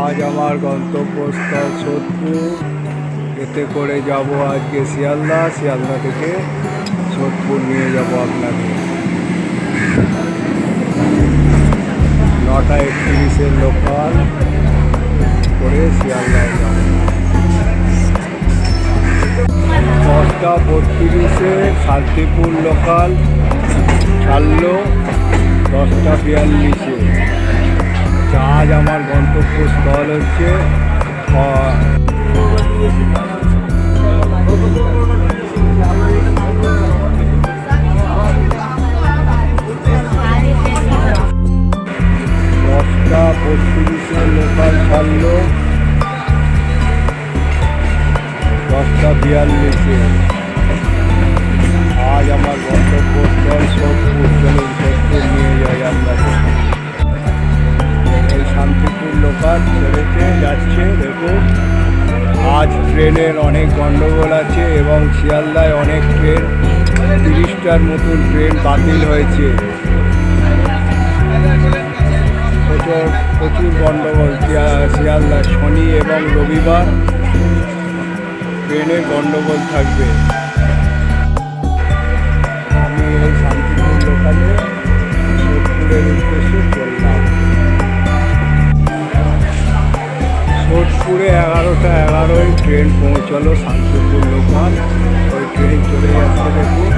আজ আমার গন্তব্যস্থল সোদপুর। এতে করে যাব আজকে শিয়ালদা থেকে সোদপুর নিয়ে যাব আপনাকে। 9:31 লোকাল করে শিয়ালদায় যাব। 10:32 শান্তিপুর লোকাল ছাড়লো 10:42। আজ আমার গন্তব্যস্থল হচ্ছে 10:32 লোকাল ছাড়লো 10:42। আজ আমার গন্তব্যস্থল সোদপুর। চলুন সোদপুর নিয়ে যাই আপনাকে। এই শান্তিপুর লোকাল ছেড়েতে যাচ্ছে। দেখুন, আজ ট্রেনের অনেক গণ্ডগোল আছে এবং শিয়ালদায় অনেক ট্রেন 30টার মতন ট্রেন বাতিল হয়েছে। প্রচুর গণ্ডগোল শিয়ালদায়। শনি এবং রবিবার ট্রেনে গণ্ডগোল থাকবে। আমি এই শান্তিপুর লোকালে সোদপুরের উদ্দেশ্যে চললাম। সোদপুরে 11:11 ট্রেন পৌঁছালো শান্তিপুর লোকাল। ওই ট্রেন চলে যাচ্ছে। দেখুন,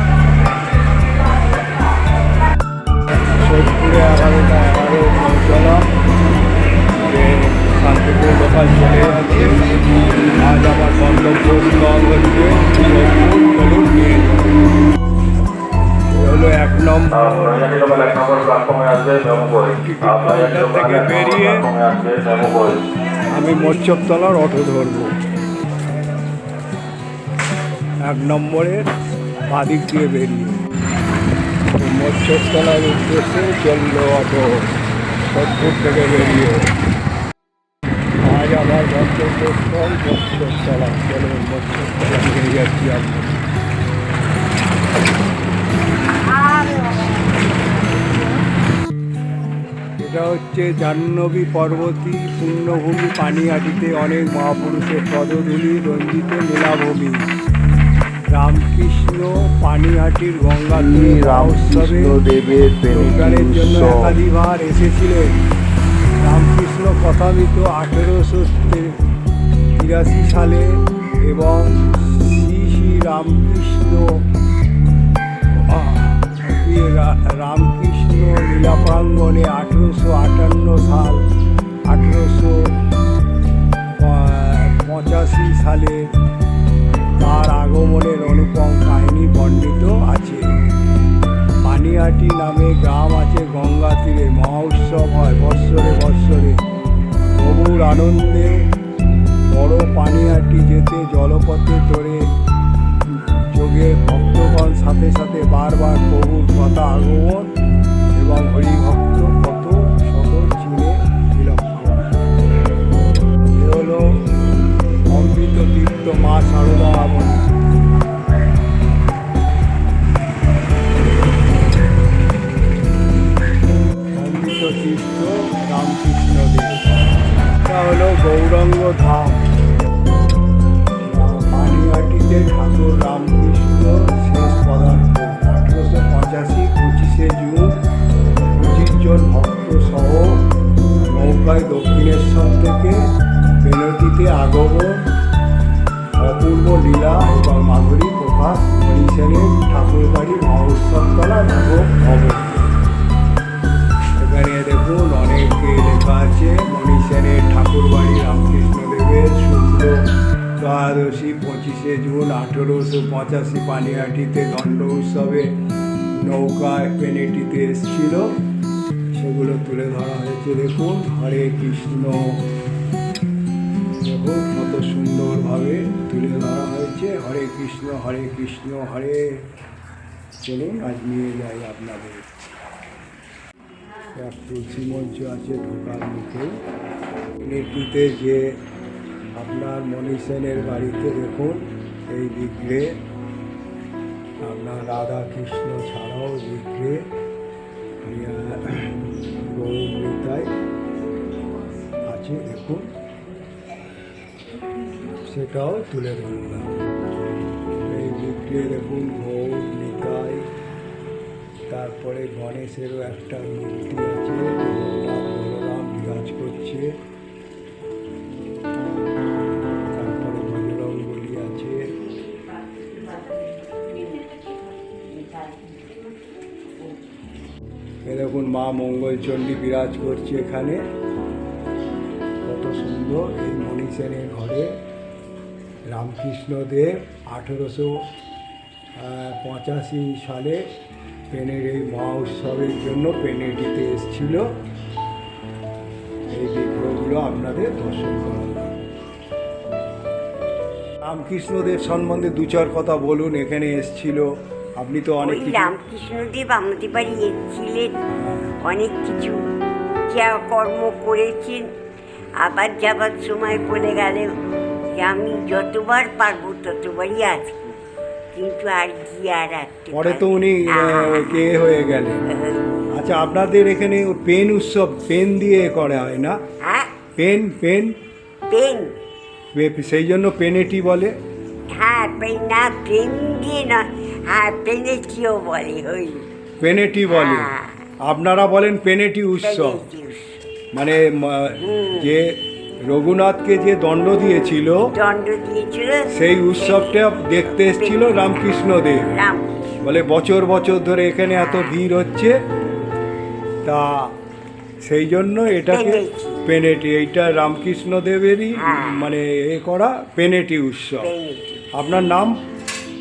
সোদপুরে 11:11 পৌঁছালাম। ট্রেন শান্তিপুর লোকাল চলে যাচ্ছে। আজ আমার গন্তব্যস্থল হচ্ছে সোদপুর। চলুন নিয়ে হলো 1 নম্বর থেকে বেরিয়ে আমি মোচ্চরতলার অটো ধরবো। 1 নম্বরের বাদিক দিয়ে বেরিয়ে মোচ্চরতলার উদ্দেশ্যে চললো অটো সোদপুর থেকে বেরিয়ে। আজ আমার গন্তব্যস্থল মোচ্চরতলা। চলুন মোচ্চরতলা নিয়ে যাচ্ছি আপনাকে। এটা হচ্ছে জাহ্নবী পর্বতী পুণ্যভূমি। পানিহাটিতে অনেক মহাপুরুষের পদধূলি রঞ্জিত লীলাভূমি। রামকৃষ্ণ পানিহাটির গঙ্গা উৎসবে যোগদানের জন্য একাধিকবার এসেছিলেন। রামকৃষ্ণ কথামৃত 1883 সালে এবং শ্রী রামকৃষ্ণ লীলা প্রাঙ্গণে 1858 সাল 1885 সালে তার আগমনের অনুপম কাহিনী বর্ণিত আছে। পানিহাটি নামে গ্রাম আছে গঙ্গা তীরে। মহা উৎসব হয় বৎসরে। প্রভুর আনন্দে বড় পানিহাটি যেতে জলপথে ধরে যোগে ভক্তগণ সাথে সাথে বারবার প্রভুর কথা আগমন এবং হরিভক্ত কত শত চিনে বিলক্ষণ। এ হল অমৃত তীর্থ মা সারদা আমনি। অমৃত তীর্থ রামকৃষ্ণ দেব। এটা হলো গৌরাঙ্গ ধাম। পানিহাটিতে ঠাকুর রামকৃষ্ণ শেষ পদার্থ। 1885 25শে জুন 25 জন ভক্ত সহ নৌকায় দক্ষিণেশ্বর থেকে বেনটিতে আগমন। অপূর্ব লীলা এবং মাধুরী প্রকাশ। মণি সেনের ঠাকুরবাড়ি মহোৎসবতলা নবম ভবন। এখানে দেখুন অনেকে লেখা আছে। মণি সেনের ঠাকুরবাড়ি রামকৃষ্ণদেবের শুক্ল দ্বাদশী 25শে জুন 1885 পানিহাটিতে দণ্ড উৎসবে নৌকায় পেনেটিতে এসেছিল। সেগুলো তুলে ধরা হয়েছে। দেখুন হরে কৃষ্ণ। দেখুন কত সুন্দরভাবে তুলে ধরা হয়েছে। হরে কৃষ্ণ হরে। চলুন আজ নিয়ে যাই আপনাদের। এক তুলসী মঞ্চ আছে ঢোকার মুখে। পেনেটিতে যে আপনার মণি সেনের বাড়িতে দেখুন এই বিগ্রহে আপনার রাধা কৃষ্ণ ছাড়াও বিগ্রহে গৌরতায় আছে, দেখুন সেটাও তুলে ধরলাম। এই বিগ্রহে দেখুন গৌর নিতাই, তারপরে গণেশেরও একটা মূর্তি আছে, জগন্নাথ বলরাম বিরাজ করছে, তারপরে বজরংবলী আছে, এ দেখুন মা মঙ্গলচণ্ডী বিরাজ করছে এখানে, কত সুন্দর। এই মণি সেনের ঘরে রামকৃষ্ণদেব 1885 সালে পেনের এই মহা উৎসবের জন্য পেনেটিতে এসেছিল। এই বিগ্রহগুলো আপনাদের দর্শন করা। রামকৃষ্ণদেব সম্বন্ধে দু চার কথা বলুন, এখানে এসেছিল, আপনি তো অনেক কিছু। রামকৃষ্ণদেব আমাদের বাড়ি এসেছিলেন, অনেক কিছু কর্ম করেছেন। আবার যাবার সময় বলে গেলেন যে আমি যতবার পারবো ততবারই আসবো, কিন্তু আর গিয়ে আর আসতে পরে তো উনি কে হয়ে গেলেন। আচ্ছা, আপনাদের এখানে পেন উৎসব পেন দিয়ে করা হয় না? হ্যাঁ, পেন পেন পেন, সেই জন্য পেনেটি বলে। হ্যাঁ পেন না, পেন দিয়ে না, হ্যাঁ পেনেটিও বলে, ওই পেনেটি বলে, হ্যাঁ। আপনারা বলেন পেনেটি উৎসব। পেনেটি উৎসব। মানে যে রঘুনাথকে যে দণ্ড দিয়েছিল, দণ্ড দিয়েছিল, সেই উৎসবটা দেখতে এসেছিল রামকৃষ্ণদেব। রামকৃষ্ণ বলে বছর বছর ধরে এখানে এত ভিড় হচ্ছে, তা সেই জন্য এটাকে পেনেটি, এইটা রামকৃষ্ণদেবেরই হ্যাঁ। মানে এ করা পেনেটি উৎসব। পেনেটি। আপনার নাম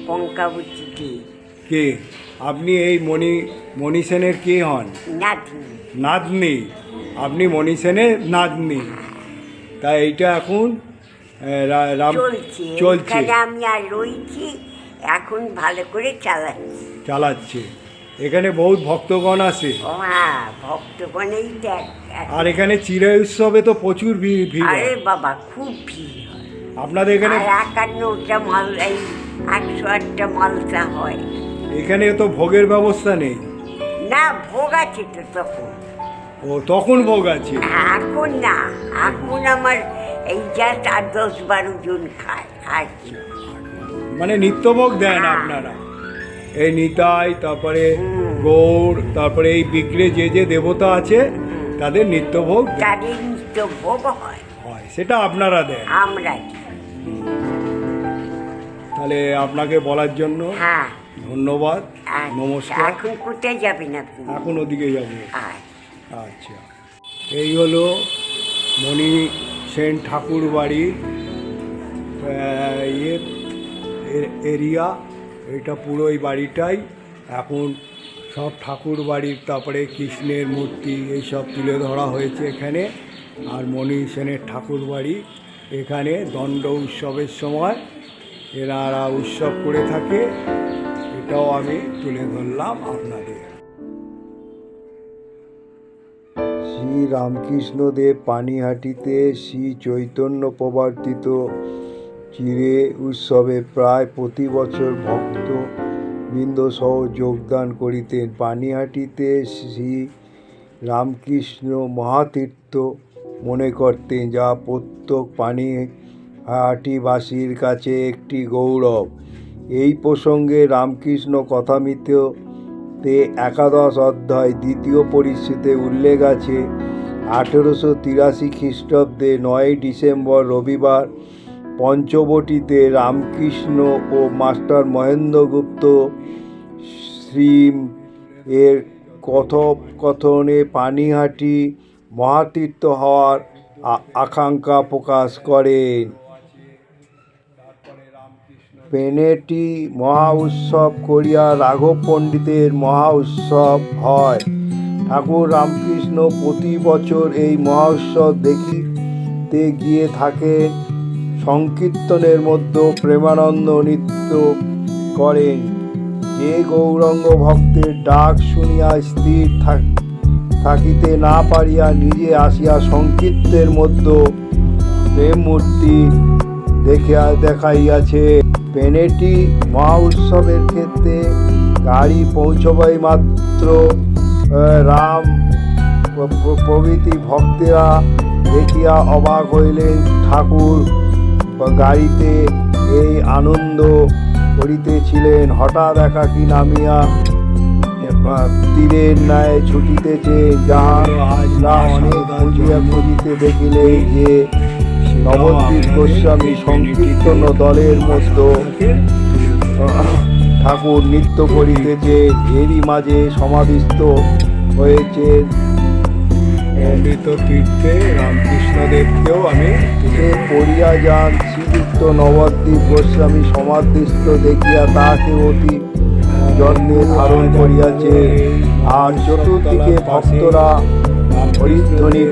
কঙ্কাবতী দে, কে? আপনি এই মণি সেনের কে হন? নাতনি। নাতনি? আপনি মণি সেনের নাতনি? তা এইটা এখন চলছে, এখানে আমি আর রয়েছি, এখন ভালো করে চালাচ্ছে। এখানে বহুত ভক্তগণ আসে। ও হ্যাঁ, ভক্তগণেই দেখ। আর এখানে চিরাই উৎসবে তো প্রচুর ভিড় আরে হয়। বাবা, খুব ভিড় হয়। আপনাদের এখানে 51টা মাল, এই 108টা মালসা হয়। এখানে তো ভোগের ব্যবস্থা নেই না, ভোগ আছে তো তখন। ও, তখন ভোগ আছে? এখন না, এখন আমার এই জাস্ট 10-12 জন খায় আর কি। মানে নিত্যভোগ দেন আপনারা? এই নিতাই, তারপরে গৌর, তারপরে এই বিগ্রহে যে যে দেবতা আছে তাদের নিত্যভোগ তাদের নিত্য ভোগ হয়, সেটা আপনারা দেন? আমরা দিই। তাহলে আপনাকে বলার জন্য হ্যাঁ, ধন্যবাদ, আচ্ছা, নমস্কার। এখন কোথায় যাবেন আপনি? এখন ওদিকে যাবো। আচ্ছা। আচ্ছা, এই হলো মণি সেন ঠাকুর বাড়ির এরিয়া। এটা পুরো এই বাড়িটাই এখন সব ঠাকুর বাড়ির, তারপরে কৃষ্ণের মূর্তি এইসব তুলে ধরা হয়েছে এখানে। আর মণি সেনের ঠাকুর বাড়ি, এখানে দণ্ড উৎসবের সময় এনারা উৎসব করে থাকে, এটাও আমি তুলে ধরলাম আপনাদের। শ্রী রামকৃষ্ণদেব পানিহাটিতে শ্রী চৈতন্য প্রবর্তিত চিরে উৎসবে প্রায় প্রতি বছর ভক্তবৃন্দ সহ যোগদান করিতেন। পানিহাটিতে শ্রী রামকৃষ্ণ মহাতীর্থ মনে করতেন, যা প্রত্যেক পানিহাটিবাসীর কাছে একটি গৌরব। এই প্রসঙ্গে রামকৃষ্ণ কথামৃতে 11 অধ্যায় 2 পরিচ্ছেদে উল্লেখ আছে, 1883 খ্রিস্টাব্দে 9 ডিসেম্বর রবিবার পঞ্চবটিতে রামকৃষ্ণ ও মাস্টার মহেন্দ্রগুপ্ত শ্রীম এর কথোপকথনে পানিহাটি মহাতীর্থ হওয়ার আকাঙ্ক্ষা প্রকাশ করেন। পেনেটি মহা উৎসব করিয়া রাঘব পণ্ডিতের মহা উৎসব হয়। ঠাকুর রামকৃষ্ণ প্রতি বছর এই মহা উৎসব দেখিতে গিয়ে থাকেন। সংকীর্তনের মধ্যে প্রেমানন্দ নৃত্য করেন। যে গৌরাঙ্গ ভক্তের ডাক শুনিয়া স্থির থাকিতে না পারিয়া নিজে আসিয়া সংকীর্তনের মধ্যে প্রেম মূর্তি দেখাইয়াছে। পেনেটি মহা উৎসবের ক্ষেত্রে গাড়ি পৌঁছবাই মাত্র রাম প্রভৃতি ভক্তেরা দেখিয়া অবাক হইলেন। ঠাকুর গাড়িতে এই আনন্দ করিতেছিলেন। হঠাৎ একাকী নামিয়া তীরের ন্যায় ছুটিতেছে। যাহারা অনেক খুঁজিয়া খুঁজিতে দেখিলে যে নবদ্বীপ গোস্বামী সংকীর্তন দলের মধ্যে ঠাকুর নৃত্য করিতেছে। এরই মাঝে সমাধিস্থ হয়েছে অমৃত তীর্থে রামকৃষ্ণদেবকেও আমি পড়িয়া যান। শ্রীযুক্ত নবদ্বীপ গোস্বামী সমাধিস্থ দেখিয়া তাহাকে অতি যত্নে ধারণ করিয়াছে। আর চতুর্দিকে ভক্তরা হরিধ্বনি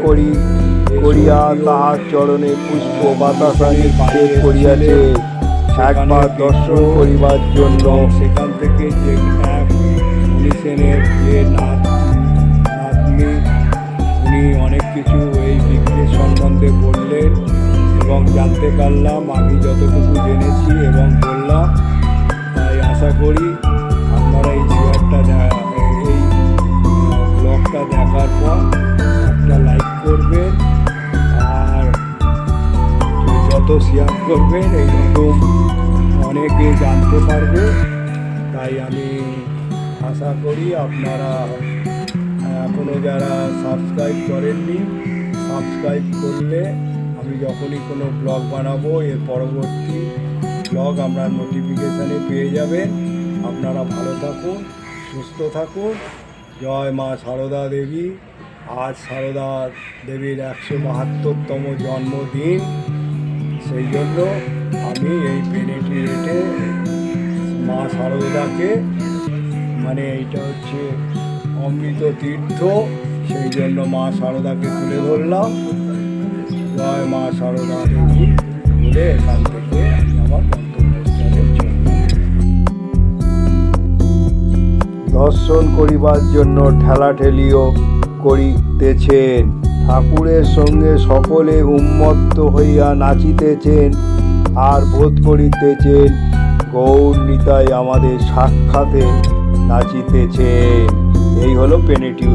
করিয়া তাহার চরণে পুষ্প বাতাসা নিক্ষেপ করিয়াছে একবার দর্শন করিবার জন্য। সেখান থেকে যে এক মণি সেনের যে নাতনি, উনি অনেক কিছু এই বিঘ্নের সম্বন্ধে বললেন এবং জানতে পারলাম আমি যতটুকু জেনেছি এবং বললাম। তাই আশা করি আপনারা এই এই ব্লগটা দেখার পর একটা লাইক করবেন, আর যত শেয়ার করবেন এইরকম অনেকে জানতে পারবে। তাই আমি আশা করি আপনারা এখনও যারা সাবস্ক্রাইব করেননি, সাবস্ক্রাইব করলে আমি যখনই কোনো ব্লগ বানাবো এর পরবর্তী ব্লগ আপনার নোটিফিকেশানে পেয়ে যাবেন। আপনারা ভালো থাকুন, সুস্থ থাকুন। জয় মা সারদা দেবী। আজ সারদা দেবীর 172তম জন্মদিন, সেই জন্য আমি এই পেনেটি রেটে মা সারদাকে, মানে এইটা হচ্ছে অমৃত তীর্থ, সেই জন্য মা সারদাকে তুলে ধরলাম। জয় মা সারদা দেবী বলে এখান থেকে আমি আমার বক্তব্য দর্শন করিবার জন্য ঠেলাঠেলিও করিতেছেন। ঠাকুরের সঙ্গে সকলে উন্মত্ত হইয়া নাচিতেছেন আর বোধ করিতেছেন গৌর নিতাই আমাদের সাক্ষাতে নাচিতেছেন। এই হলো পেনেটি।